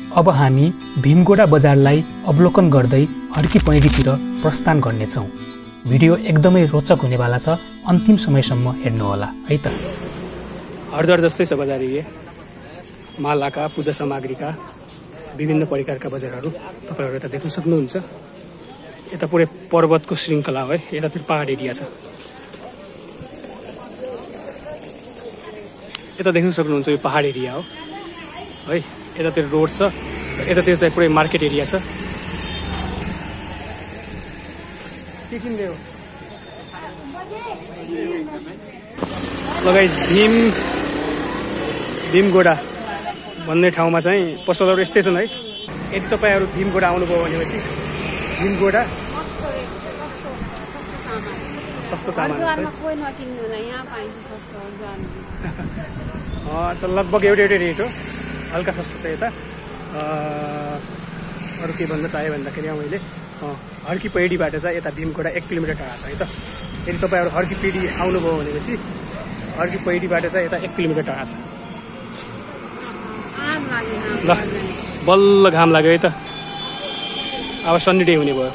अब हामी भीमगोडा बजारलाई अवलोकन गर्दै हर्की पैँडीतिर प्रस्थान गर्नेछौँ। भिडियो एकदमै रोचक हुनेवाला छ, अन्तिम समयसम्म हेर्नुहोला है त। हरिद्वार जस्तै छ बजार एरिया, मालाका पूजा सामग्रीका विभिन्न प्रकारका बजारहरू तपाईहरु यता देख्न सक्नुहुन्छ। यता पुरै पर्वतको श्रृङ्खला हो है, यतातिर पहाड एरिया छ। यता देख्न सक्नुहुन्छ यो पहाड एरिया हो है, यतातिर रोड छ, यतातिर चाहिँ पुरै मार्केट एरिया छ। के किन्ने हो ल गाइस, भीमगोडा भन्ने ठाउँमा चाहिँ पसलहरू यस्तै छन् है। यदि तपाईहरु भीमगोडा आउनुभयो भनेपछि भीमगोडा सस्तो सामान छ लगभग एउटै रेट हो, हल्का सस्तो छ यता। अरू के भन्न चाहे भन्दाखेरि मैले हर्की पैँडीबाट चाहिँ यता भीमगोडा 1 किलोमिटर टाढा छ है त। यदि तपाईहरु हर्की पैँडी आउनुभयो भनेपछि हर्की पैँडीबाट चाहिँ यता 1 किलोमिटर टाढा छ। ल बल्ल घाम लाग्यो है त, अब सन्नी डे हुने भयो।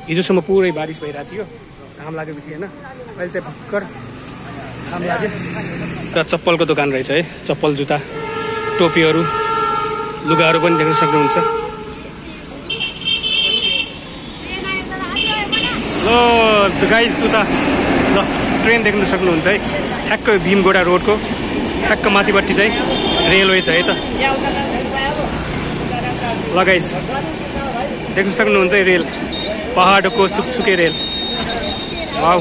हिजोसम्म पुरै बारिस भइरहेको थियो, घाम लागेको थिएन, अहिले चाहिँ भर्खर घाम लाग्यो। र चप्पलको दोकान रहेछ है, चप्पल जुत्ता टोपीहरू लुगाहरू पनि देख्न सक्नुहुन्छ। ल गाइस उता ल ट्रेन देख्न सक्नुहुन्छ है, ठ्याक्क भीमगोडा रोडको ठ्याक्क माथिपट्टि चाहिँ रेलवे छ है त। ल गाइस देख्न सक्नुहुन्छ रेल, पहाडको सुकसुके रेल। वाउ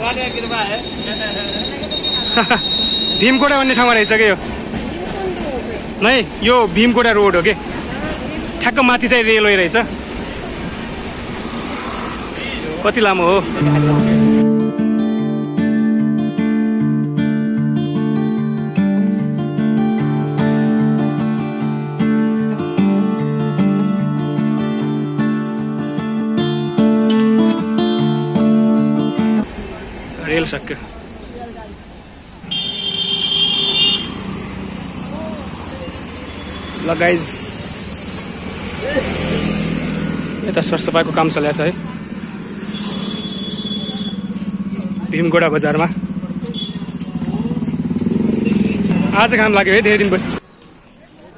भीमगोडा भन्ने ठाउँमा रहेछ क्या यो नै, यो भीमगोडा रोड हो के, ठ्याक्क माथि चाहिँ रेलवे रहेछ। कति लामो हो रेल सक्यो। ल गाइस यता सरसफाइको काम चलिरहेछ है भीमगोडा बजारमा। आज घाम लाग्यो है धेरै दिनपछि।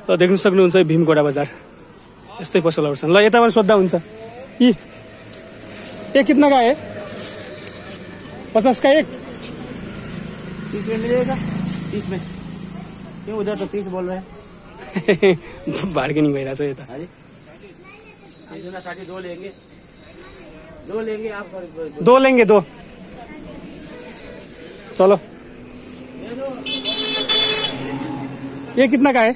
ल देख्न सक्नुहुन्छ है भीमगोडा बजार, यस्तै पसलहरू छन्। ल यताबाट सोद्धा हुन्छ। ये कितना का है? 50 का एक? 30 में मिलेगा? 30 में क्यों? उधर तो 30 बोल रहे हैं। बार्गेनिङ भइरहेछ यता। दो लेंगे, दो लेंगे आप, दो लेंगे दो। चलो ये कितना का है?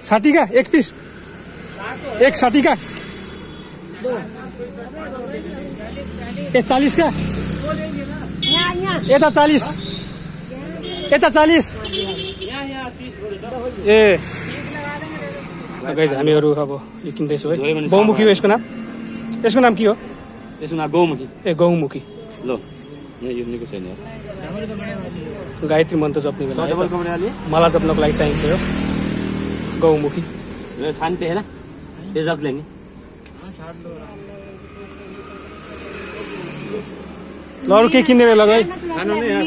60 का एक पीस, एक 60 का, ये 40 का, यता 40, यता 40 ए गाइस हामीहरू अब यो किन्दैछौँ है। बहुमुखी हो यसको नाम? यसको नाम के हो? यसको नाम गौमुखी। ए गौमुखी। लो यो निको छैन, गायत्री मन्त्र जप्ने बेला माला जप्नको लागि चाहिन्छ यो गौमुखी। ये छानते है ना, ये रख लेंगे। ल अरू के किन्ने बेला है?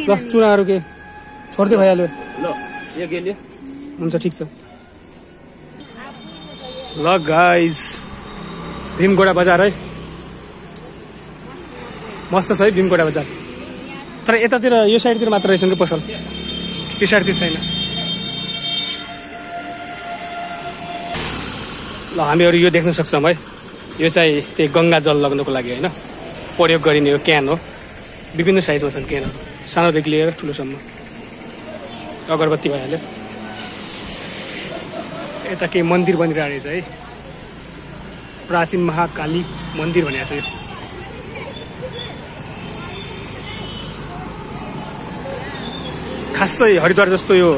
ल चुनाहरू के छोड्दै भइहाल्यो। लो ये के लिए हुन्छ ठिक छ। ल गाइस भीमगोडा बजार है, मस्त छ है भीमगोडा बजार। तर यतातिर यो साइडतिर मात्र रहेछन् कि पसल, यो साइडतिर छैन। ल हामीहरू यो देख्न सक्छौँ है, यो चाहिँ त्यही गङ्गा जल लग्नको लागि होइन प्रयोग गरिने यो क्यान हो। विभिन्न साइजमा छन् क्यानहरू, सानोदेखि लिएर ठुलोसम्म। अगरबत्ती भइहाल्यो। यता केही मन्दिर बनिरहेको रहेछ है, प्राचीन महाकाली मन्दिर भनेको छ यो। खासै हरिद्वार जस्तो यो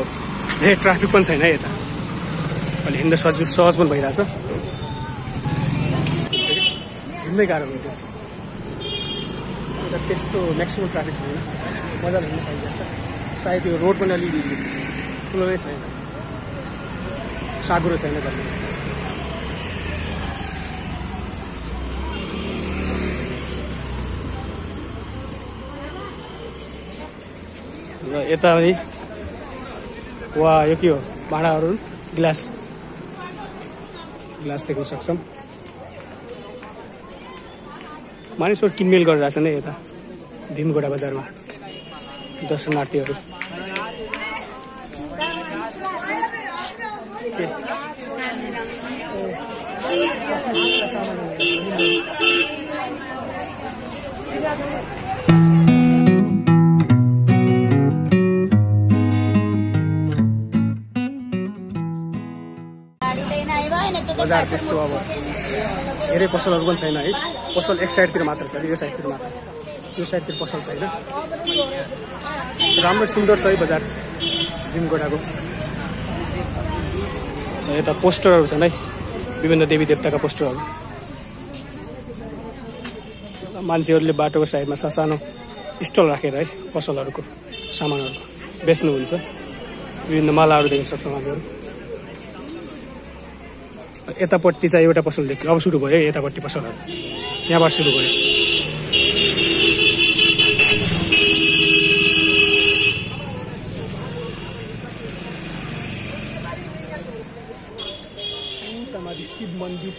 धेरै ट्राफिक पनि छैन है यता, अहिले हिँड्दा सहज पनि भइरहेछ। हिँड्दै गाह्रो हुन्थ्यो, यता त्यस्तो म्याक्सिमम ट्राफिक छैन, मजाले हिँड्न पाइन्छ। सायद यो रोड पनि अलिअलि ठुलो नै छैन, सागुरो छैन भन्ने। र यता पनि वा यो के हो भाँडाहरू ग्लास देख्न सक्छौँ। मानिसहरू किनमेल गरिरहेछन् है यता भीमगोडा बजारमा दर्शनार्थीहरू। बजार त्यस्तो अब धेरै पसलहरू पनि छैन है। पसल एक साइडतिर मात्र छ, यो साइडतिर मात्र, यो साइडतिर पसल छैन। राम्रो सुन्दर छ है बजार भीमगोडाको। यता पोस्टरहरू छन् है, विभिन्न देवी देवताका पोस्टरहरू। मान्छेहरूले बाटोको साइडमा सानो स्टल राखेर है पसलहरूको सामानहरू बेच्नुहुन्छ। विभिन्न मालाहरू देख्न सक्छौँ हामीहरू। यतापट्टि चाहिँ एउटा पसल देख्यो, अब सुरु भयो यतापट्टि पसलहरू, यहाँबाट सुरु भयो। उतामाथि शिव मन्दिर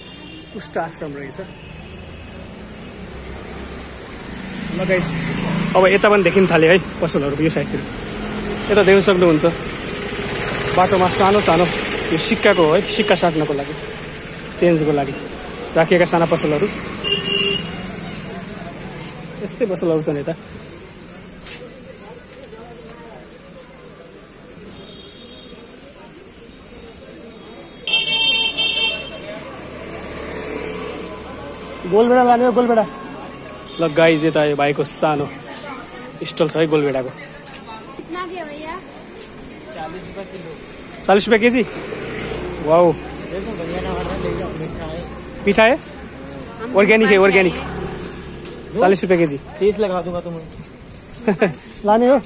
पुष्ट आश्रम रहेछ। लगाइस अब यता पनि देखिन थाल्यो है पसलहरू यो साइडतिर। यता देख्न सक्नुहुन्छ बाटोमा सानो सानो यो सिक्काको हो है, सिक्का साट्नको लागि, चेन्जको लागि राखिएका साना पसलहरू। यस्तै पसलहरू छन् यता। गोलबेडा लाने हो गोलबेडा। ल गाइज यता यो भाइको सानो स्टल छ है गोलबेडाको। 40 रुपये केजी। वाओ मीठा है, ऑर्गेनिक है, ऑर्गेनिक। 40 रुपये केजी। 30 लगा दूंगा तुम्हें। लाने हो?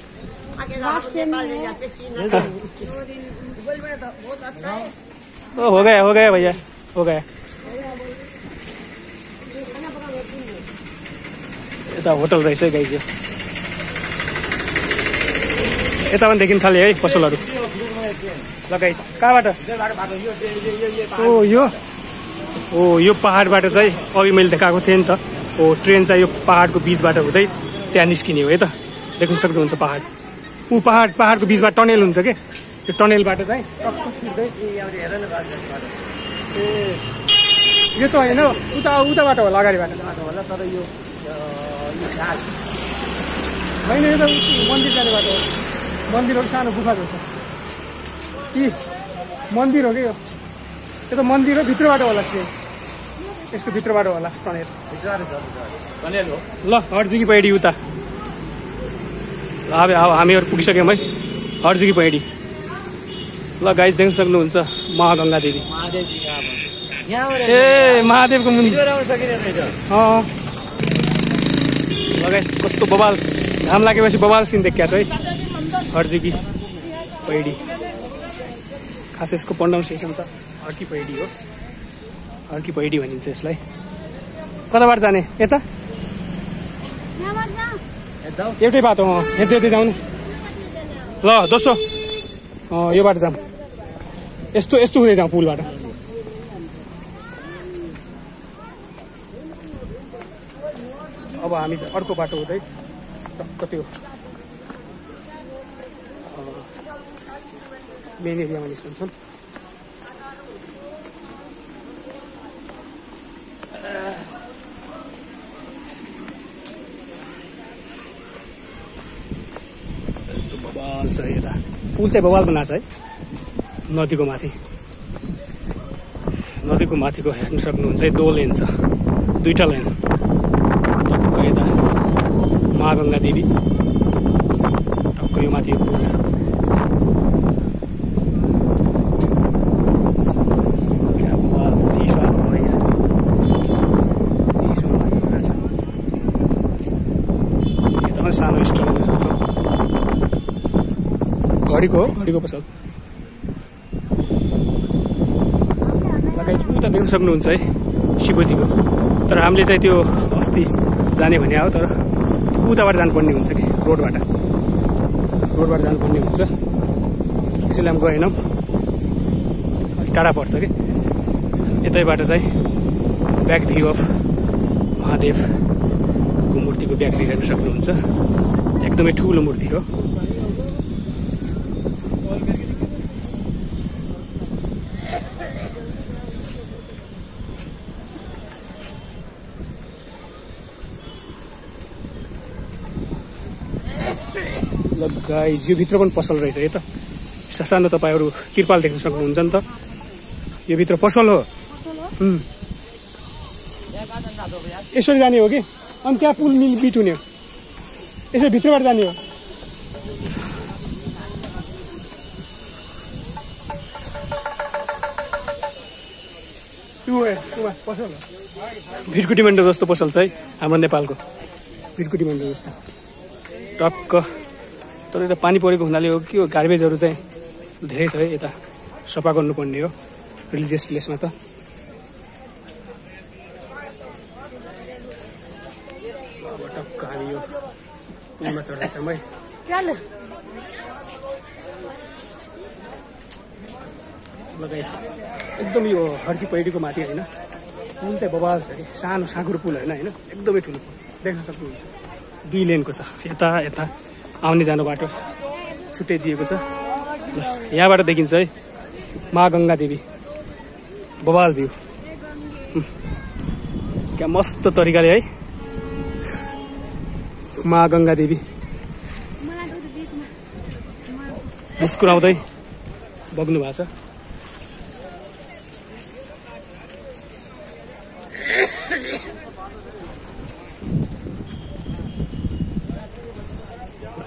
हो गया भैया, हो गया। यता होटल रहेछ है गाइज। यता पनि देखिन थाल्यो है पसलहरू। लगाइ कहाँबाट? यो पहाडबाट चाहिँ अघि मैले देखाएको थिएँ नि त। ट्रेन चाहिँ यो पहाडको बिचबाट हुँदै त्यहाँ निस्किने हो है त। देख्न सक्नुहुन्छ पहाड। पहाडको बिचमा टनेल हुन्छ के, त्यो टनेलबाट चाहिँ यो त होइन, उताबाट होला, अगाडिबाट होला। तर यो होइन, यो त मन्दिर जाने बाटो हो। मन्दिरहरू सानो गुफा जस्तो कि मन्दिर हो कि यो त मन्दिर हो। भित्रबाट होला ट्रेन, यसको भित्रबाट होला टनेल हो। ल हर्जिकी पैडी उता। अब हामीहरू पुगिसक्यौँ है हर्जिकी पैडी। ल गाइस देख्न सक्नुहुन्छ महागङ्गा देवी। ए महादेवको मन्दिर। ल गाइस कस्तो बवाल, घाम लागेपछि बवाल सिन देखिया छ है हर्जिकी पैडी। खास यसको प्रोनाउन्सिएसन त हर्की पैडी हो, हर्की पैडी भनिन्छ यसलाई। कताबाट जाने? यता एउटै बाटो यतै जाउँ नि। ल दोस्रो यो बाटो जाउँ, यस्तो हुँदै जाउँ पुलबाट। अब हामी चाहिँ अर्को बाटो हुँदै टक्क त्यो मेन एरियामा निस्कन्छौँ। यस्तो बवाल छ यता। पुल चाहिँ बवाल बनाएको छ है नदीको माथि। नदीको माथिको हेर्न सक्नुहुन्छ है, 2 लेन छ, 2टा लेन। टक्क यता महागङ्गा देवी, टक्क यो माथि यो पुल छ। सानो स्टल घडीको पसल। लगायत उता देख्न सक्नुहुन्छ है शिवजीको। तर हामीले चाहिँ त्यो अस्ति जाने भने हो, तर उताबाट जानुपर्ने हुन्छ कि रोडबाट जानुपर्ने हुन्छ, त्यसैले हामी गएनौँ। अलिक टाढा पर्छ कि। यतैबाट चाहिँ ब्याक भ्यू अफ महादेवको मूर्तिको ब्याक भ्यू हेर्न सक्नुहुन्छ। एकदमै ठुलो मूर्ति हो। गाइज यो भित्र पनि पसल रहेछ है त। सानो तपाईँहरू तिरपाल देख्न सक्नुहुन्छ नि त। यो भित्र पसल हो। यसरी जाने हो कि? अनि त्यहाँ पुल मिल बिट हुने हो, यसरी भित्रबाट जाने हो। पसल हो भिरकुटी मण्डल जस्तो पसल छ है हाम्रो नेपालको भिरकुटी मण्डल जस्तो टक्क। तर यता पानी परेको हुनाले हो कि गार्बेजहरू चाहिँ धेरै छ है, यता सफा गर्नुपर्ने हो रिलिजियस प्लेसमा त। टक्क हामी यो पुलमा चढ्दैछौँ है। एकदम यो हर्की पहिरीको माथि होइन, पुल चाहिँ बबाल छ कि। सानो साँगुरो पुल होइन, एकदमै ठुलो पुल देख्न सक्नुहुन्छ। 2 लेनको छ। यता आउने जानु बाटो छुट्टै दिएको छ। यहाँबाट देखिन्छ है माँ गङ्गा देवी, बबाल भ्यू। क्या मस्त तरिकाले है माँ गङ्गा देवी मुस्कुराउँदै बग्नु भएको छ।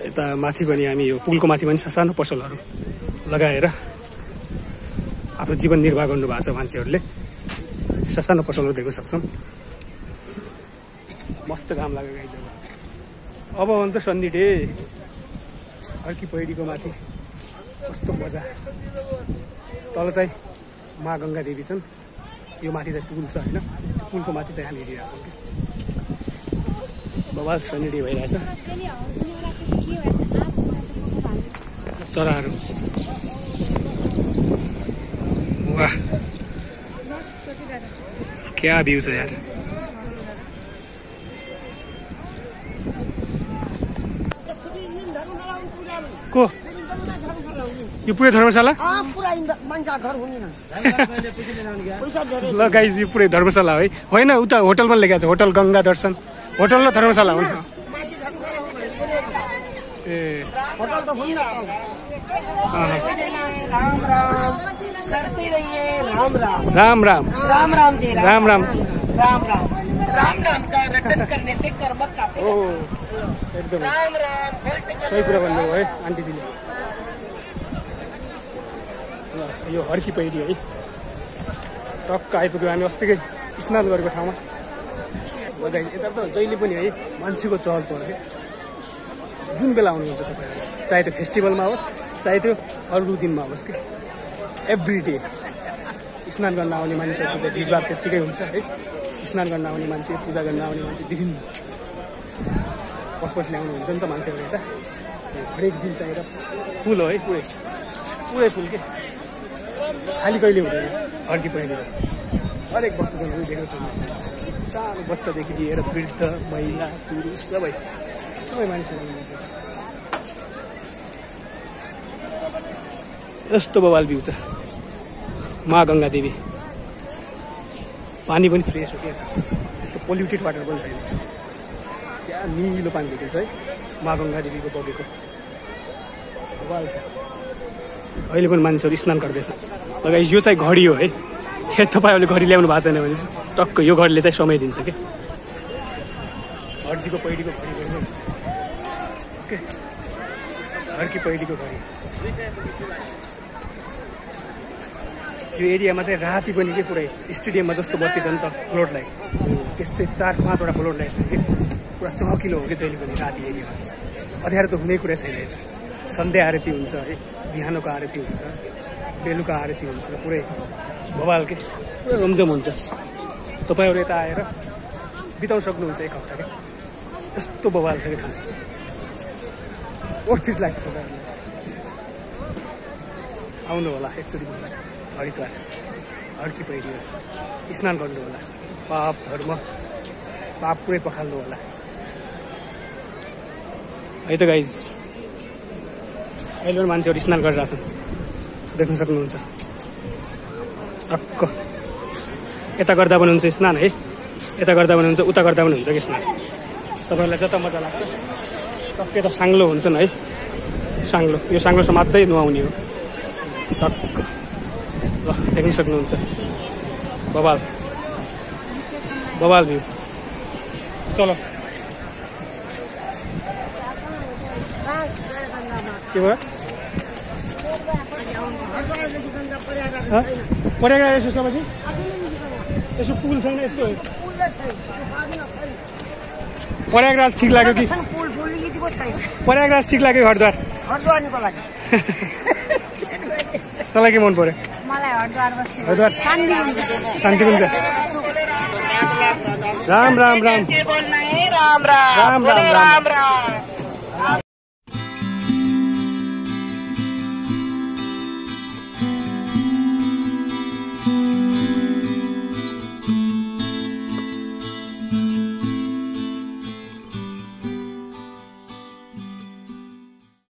यता माथि पनि हामी यो पुलको माथि पनि सानो पसलहरू लगाएर आफ्नो जीवन निर्वाह गर्नु भएको छ मान्छेहरूले। सानो पसलहरू देख्न सक्छौँ। मस्त घाम लागेको आइज। अब अन्त सन्डे डे हर्की पहिरीको माथि कस्तो मजा। तल चाहिँ माँ गङ्गा देवी छन्, यो माथि चाहिँ पुल छ होइन। पुलको माथि चाहिँ हामी हेरिरहेको छौँ कि बबाल सन्डे डे भइरहेछ। चराहरू वाह क्या भ्यू छ यार। को यो पुरै धर्मशाला? ल गाइस यो पुरै धर्मशाला है, होइन उता होटल पनि लेखेको छ, होटल गङ्गा दर्शन। होटल र धर्मशाला हुन्छ। ए राम राम राम राम जी राम राम राम राम राम राम का रटन करने से कर्म का। ओ एकदम सही कुरा भन्नुभयो है आन्टीजीले। यो हर्की पहिरी है। टक्क आइपुग्यो हामी अस्तिकै स्नान गरेको ठाउँमा। यता त जहिले पनि है मान्छेको चहल पहल है। जुन बेला आउनुहुन्छ तपाईँहरू, चाहे त्यो फेस्टिभलमा होस् चाहे त्यो अरू दिनमा होस् कि एभ्री डे स्नान गर्न आउने मानिसहरूको चाहिँ भिडभाड त्यत्तिकै हुन्छ है। स्नान गर्न आउने मान्छे, पूजा गर्न आउने मान्छे, विभिन्न पर्पजले आउनुहुन्छ नि त मान्छेहरू यता। हरेक दिन चाहिएर फुल हो है, पुरै फुल के खाली कहिले हुँदैन हर्की पहिरो। हरेक भक्तजनहरू देख्न सक्नुहुन्छ। सानो बच्चादेखि लिएर वृद्ध महिला पुरुष सबै मानिसहरू यस्तो बवाल भ्यू छ। माँ गङ्गा देवी पानी पनि फ्रेस हो क्या, यस्तो पोल्युटेड वाटर पनि छैन। क्या निलो पानी देखिन्छ है माँ गङ्गा देवीको बगेको बवाल छ। अहिले पनि मान्छेहरू स्नान गर्दैछ। लगाइ यो चाहिँ घडी हो है। तपाईँहरूले घडी ल्याउनु भएको छैन भने चाहिँ टक्क यो घडीले चाहिँ समय दिन्छ क्या। हर्कीको पहिरीको घडी ओके, हर्की पहिरीको घडी। यो एरियामा चाहिँ राति पनि के पुरै स्टेडियममा जस्तो बत्ती छ नि त फ्लोर लाइट, त्यस्तै 4-5वटा फ्लोर लाइट छ कि पुरा चहकिलो हो कि जहिले पनि राति एरियामा। अँध्यारो त हुने कुरा छैन यता। सन्ध्या आरती हुन्छ है, बिहानको आरती हुन्छ, बेलुका आरती हुन्छ, पुरै बवाल के पुरै रमझम हुन्छ। तपाईँहरू यता आएर बिताउन सक्नुहुन्छ एक हप्ता क्या, यस्तो बवाल छ कि ठाउँ, वर्थ इट लाग्छ। तपाईँहरूलाई आउनु होला एकचोटि हरिद्वार, हर्की पहिरिएर स्नान गर्नु होला, पाप पुरै पखाल्नु होला है त गाइज। अहिले मान्छेहरू स्नान गरिरहेको छन्, देख्न सक्नुहुन्छ। टक्क यता गर्दा पनि हुन्छ स्नान है, यता गर्दा पनि हुन्छ, उता गर्दा पनि हुन्छ कि स्नान। तपाईँहरूलाई जता मजा लाग्छ टक्कै त साङ्लो हुन्छ नि है, साङ्लो, यो साङ्लो समात्दै नुहाउने हो। टक्क ल देख्न सक्नुहुन्छ, बवाल बवाल भ्यू। चलो के भयो प्रयागराज यसो सबै यसो पुल छैन, यस्तो प्रयागराज ठिक लाग्यो कि प्रयागराज ठिक लाग्यो हरिद्वार? तँलाई के मन पर्यो? हरिद्वार शान्ति हुन्छ। राम राम राम राम राम राम।